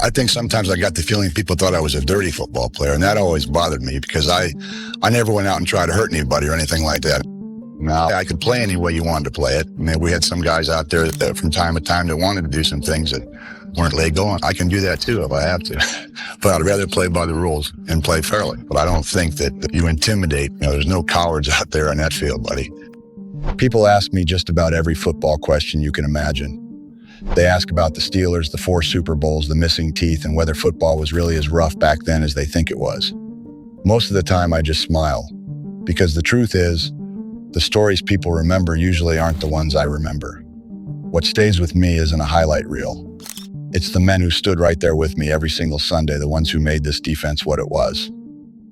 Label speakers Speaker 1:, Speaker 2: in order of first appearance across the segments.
Speaker 1: I think sometimes I got the feeling people thought I was a dirty football player, and that always bothered me because I never went out and tried to hurt anybody or anything like that. Now, I could play any way you wanted to play it. I mean, we had some guys out there that from time to time that wanted to do some things that weren't legal, and I can do that too if I have to. But I'd rather play by the rules and play fairly. But I don't think that you intimidate. There's no cowards out there on that field, buddy. People ask me just about every football question you can imagine. They ask about the Steelers, the 4 Super Bowls, the missing teeth, and whether football was really as rough back then as they think it was. Most of the time, I just smile, because the truth is, the stories people remember usually aren't the ones I remember. What stays with me isn't a highlight reel. It's the men who stood right there with me every single Sunday, the ones who made this defense what it was.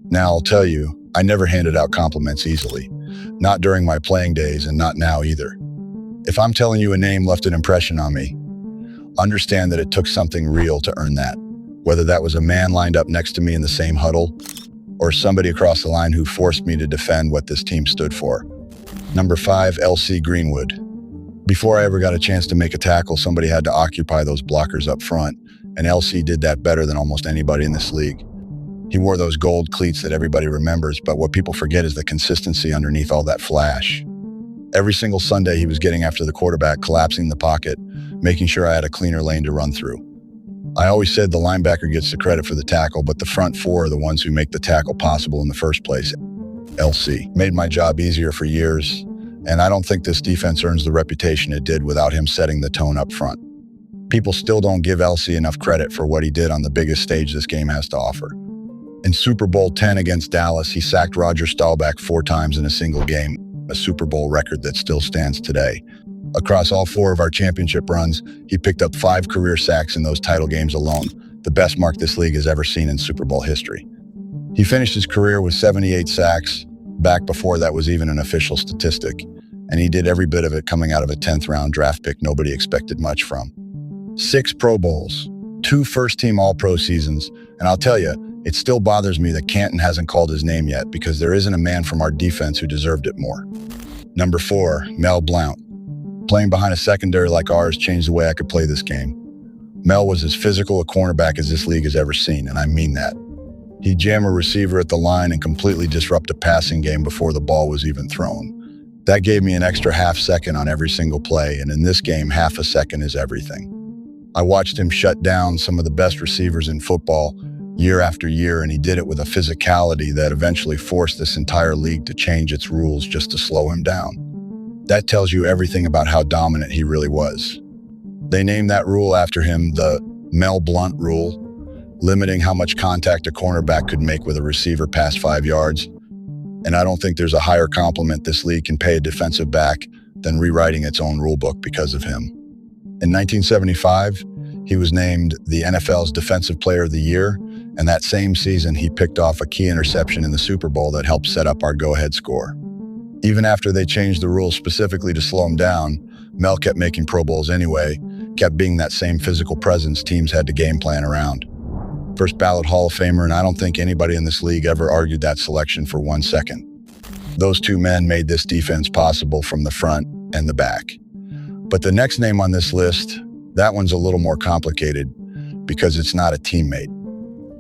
Speaker 1: Now, I'll tell you, I never handed out compliments easily. Not during my playing days, and not now either. If I'm telling you a name left an impression on me, understand that it took something real to earn that. Whether that was a man lined up next to me in the same huddle, or somebody across the line who forced me to defend what this team stood for. Number 5, LC Greenwood. Before I ever got a chance to make a tackle, somebody had to occupy those blockers up front, and LC did that better than almost anybody in this league. He wore those gold cleats that everybody remembers, but what people forget is the consistency underneath all that flash. Every single Sunday, he was getting after the quarterback, collapsing the pocket, making sure I had a cleaner lane to run through. I always said the linebacker gets the credit for the tackle, but the front 4 are the ones who make the tackle possible in the first place. LC made my job easier for years, and I don't think this defense earns the reputation it did without him setting the tone up front. People still don't give LC enough credit for what he did on the biggest stage this game has to offer. In Super Bowl 10 against Dallas, he sacked Roger Staubach 4 times in a single game, a Super Bowl record that still stands today. Across all 4 of our championship runs, he picked up 5 career sacks in those title games alone, the best mark this league has ever seen in Super Bowl history. He finished his career with 78 sacks, back before that was even an official statistic, and he did every bit of it coming out of a 10th round draft pick nobody expected much from. 6 Pro Bowls, 2 first-team All-Pro seasons, and I'll tell you, it still bothers me that Canton hasn't called his name yet because there isn't a man from our defense who deserved it more. Number 4, Mel Blount. Playing behind a secondary like ours changed the way I could play this game. Mel was as physical a cornerback as this league has ever seen, and I mean that. He'd jam a receiver at the line and completely disrupt a passing game before the ball was even thrown. That gave me an extra half second on every single play, and in this game, half a second is everything. I watched him shut down some of the best receivers in football year after year, and he did it with a physicality that eventually forced this entire league to change its rules just to slow him down. That tells you everything about how dominant he really was. They named that rule after him the Mel Blount rule, limiting how much contact a cornerback could make with a receiver past 5 yards. And I don't think there's a higher compliment this league can pay a defensive back than rewriting its own rule book because of him. In 1975, he was named the NFL's Defensive Player of the Year, and that same season he picked off a key interception in the Super Bowl that helped set up our go-ahead score. Even after they changed the rules specifically to slow him down, Mel kept making Pro Bowls anyway, kept being that same physical presence teams had to game plan around. First ballot Hall of Famer, and I don't think anybody in this league ever argued that selection for 1 second. Those 2 men made this defense possible from the front and the back. But the next name on this list, that one's a little more complicated because it's not a teammate.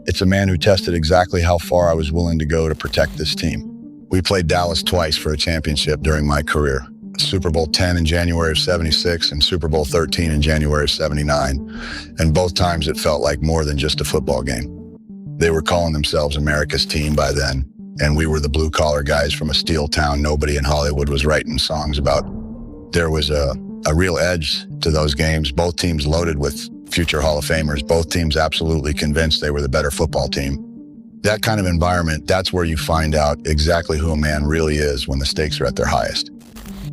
Speaker 1: It's a man who tested exactly how far I was willing to go to protect this team. We played Dallas twice for a championship during my career. Super Bowl 10 in January of '76 and Super Bowl 13 in January of '79. And both times it felt like more than just a football game. They were calling themselves America's team by then, and we were the blue-collar guys from a steel town nobody in Hollywood was writing songs about. There was a real edge to those games. Both teams loaded with future Hall of Famers. Both teams absolutely convinced they were the better football team. That kind of environment, that's where you find out exactly who a man really is when the stakes are at their highest.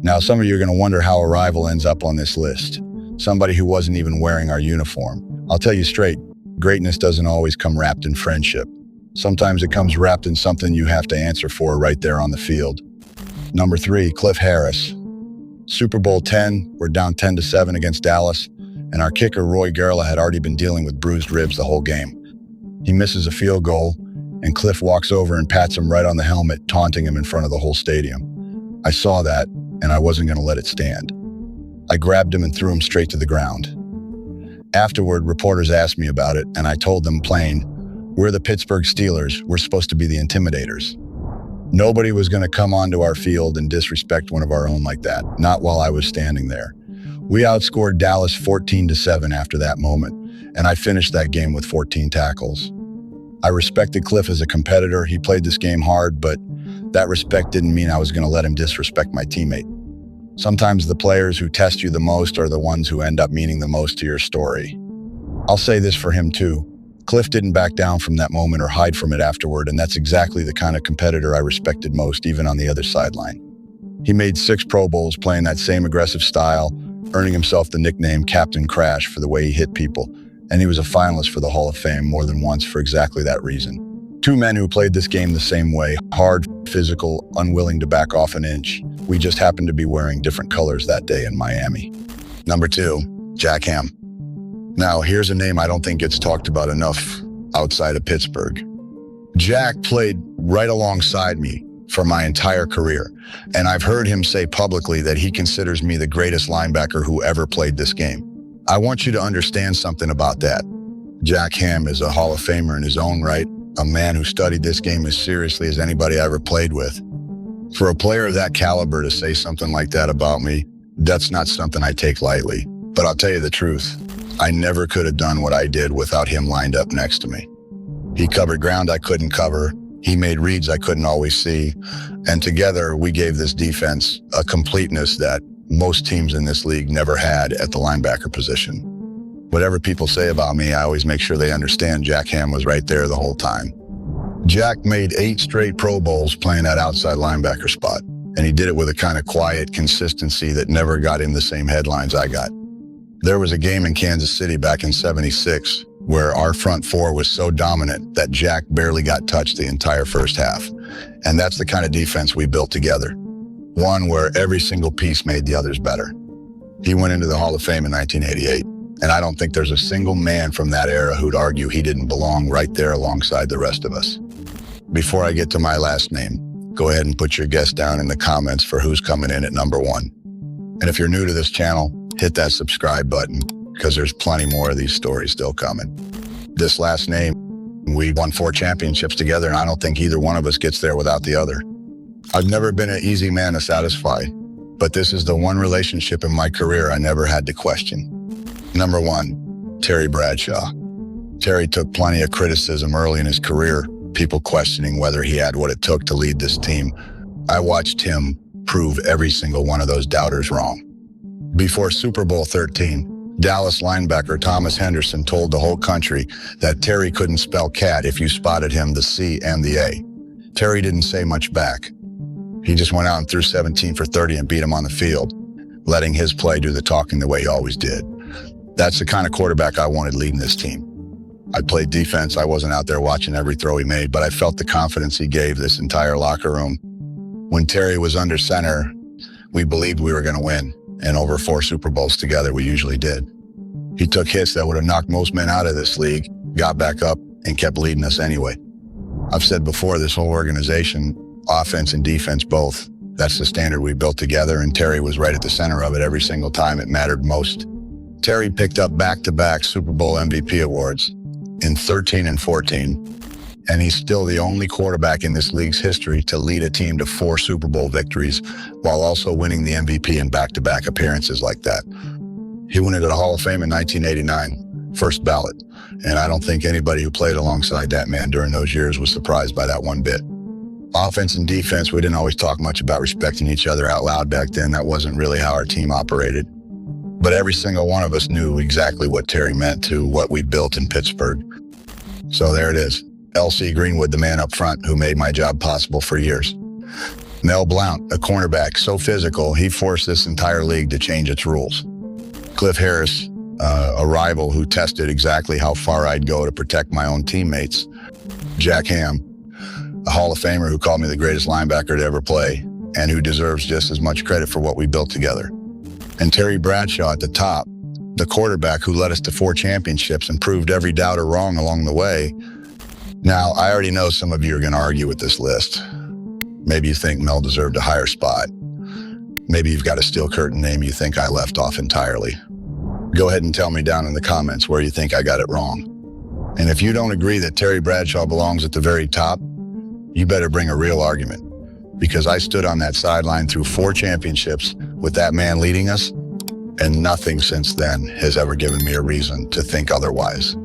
Speaker 1: Now, some of you are going to wonder how a rival ends up on this list. Somebody who wasn't even wearing our uniform. I'll tell you straight, greatness doesn't always come wrapped in friendship. Sometimes it comes wrapped in something you have to answer for right there on the field. Number 3, Cliff Harris. Super Bowl 10, we're down 10-7 against Dallas, and our kicker, Roy Gerla, had already been dealing with bruised ribs the whole game. He misses a field goal, and Cliff walks over and pats him right on the helmet, taunting him in front of the whole stadium. I saw that, and I wasn't going to let it stand. I grabbed him and threw him straight to the ground. Afterward, reporters asked me about it, and I told them plain, we're the Pittsburgh Steelers. We're supposed to be the intimidators. Nobody was going to come onto our field and disrespect one of our own like that, not while I was standing there. We outscored Dallas 14-7 after that moment, and I finished that game with 14 tackles. I respected Cliff as a competitor. He played this game hard, but that respect didn't mean I was going to let him disrespect my teammate. Sometimes the players who test you the most are the ones who end up meaning the most to your story. I'll say this for him too. Cliff didn't back down from that moment or hide from it afterward, and that's exactly the kind of competitor I respected most, even on the other sideline. He made 6 Pro Bowls playing that same aggressive style, earning himself the nickname Captain Crash for the way he hit people, and he was a finalist for the Hall of Fame more than once for exactly that reason. 2 men who played this game the same way, hard, physical, unwilling to back off an inch. We just happened to be wearing different colors that day in Miami. Number 2, Jack Ham. Now, here's a name I don't think gets talked about enough outside of Pittsburgh. Jack played right alongside me for my entire career, and I've heard him say publicly that he considers me the greatest linebacker who ever played this game. I want you to understand something about that. Jack Ham is a Hall of Famer in his own right, a man who studied this game as seriously as anybody I ever played with. For a player of that caliber to say something like that about me, that's not something I take lightly. But I'll tell you the truth, I never could have done what I did without him lined up next to me. He covered ground I couldn't cover. He made reads I couldn't always see. And together, we gave this defense a completeness that most teams in this league never had at the linebacker position. Whatever people say about me, I always make sure they understand Jack Ham was right there the whole time. Jack made 8 straight Pro Bowls playing that outside linebacker spot, and he did it with a kind of quiet consistency that never got him the same headlines I got. There was a game in Kansas City back in '76 where our front 4 was so dominant that Jack barely got touched the entire first half. And that's the kind of defense we built together. One where every single piece made the others better. He went into the Hall of Fame in 1988, and I don't think there's a single man from that era who'd argue he didn't belong right there alongside the rest of us. Before I get to my last name, go ahead and put your guess down in the comments for who's coming in at number 1. And if you're new to this channel, hit that subscribe button, because there's plenty more of these stories still coming. This last name, we won 4 championships together, and I don't think either one of us gets there without the other. I've never been an easy man to satisfy, but this is the one relationship in my career I never had to question. Number 1, Terry Bradshaw. Terry took plenty of criticism early in his career, people questioning whether he had what it took to lead this team. I watched him prove every single one of those doubters wrong. Before Super Bowl 13, Dallas linebacker Thomas Henderson told the whole country that Terry couldn't spell cat if you spotted him the C and the A. Terry didn't say much back. He just went out and threw 17 for 30 and beat him on the field, letting his play do the talking the way he always did. That's the kind of quarterback I wanted leading this team. I played defense. I wasn't out there watching every throw he made, but I felt the confidence he gave this entire locker room. When Terry was under center, we believed we were going to win. And over 4 Super Bowls together, we usually did. He took hits that would have knocked most men out of this league, got back up, and kept leading us anyway. I've said before, this whole organization, offense and defense both, that's the standard we built together, and Terry was right at the center of it every single time it mattered most. Terry picked up back-to-back Super Bowl MVP awards in 13 and 14, and he's still the only quarterback in this league's history to lead a team to 4 Super Bowl victories while also winning the MVP in back-to-back appearances like that. He went into the Hall of Fame in 1989, first ballot, and I don't think anybody who played alongside that man during those years was surprised by that one bit. Offense and defense, we didn't always talk much about respecting each other out loud back then. That wasn't really how our team operated. But every single one of us knew exactly what Terry meant to what we built in Pittsburgh. So there it is. LC Greenwood, the man up front who made my job possible for years. Mel Blount, a cornerback so physical, he forced this entire league to change its rules. Cliff Harris, a rival who tested exactly how far I'd go to protect my own teammates. Jack Ham, a Hall of Famer who called me the greatest linebacker to ever play and who deserves just as much credit for what we built together. And Terry Bradshaw at the top, the quarterback who led us to 4 championships and proved every doubter wrong along the way. Now, I already know some of you are going to argue with this list. Maybe you think Mel deserved a higher spot. Maybe you've got a steel curtain name you think I left off entirely. Go ahead and tell me down in the comments where you think I got it wrong. And if you don't agree that Terry Bradshaw belongs at the very top, you better bring a real argument, because I stood on that sideline through 4 championships with that man leading us, and nothing since then has ever given me a reason to think otherwise.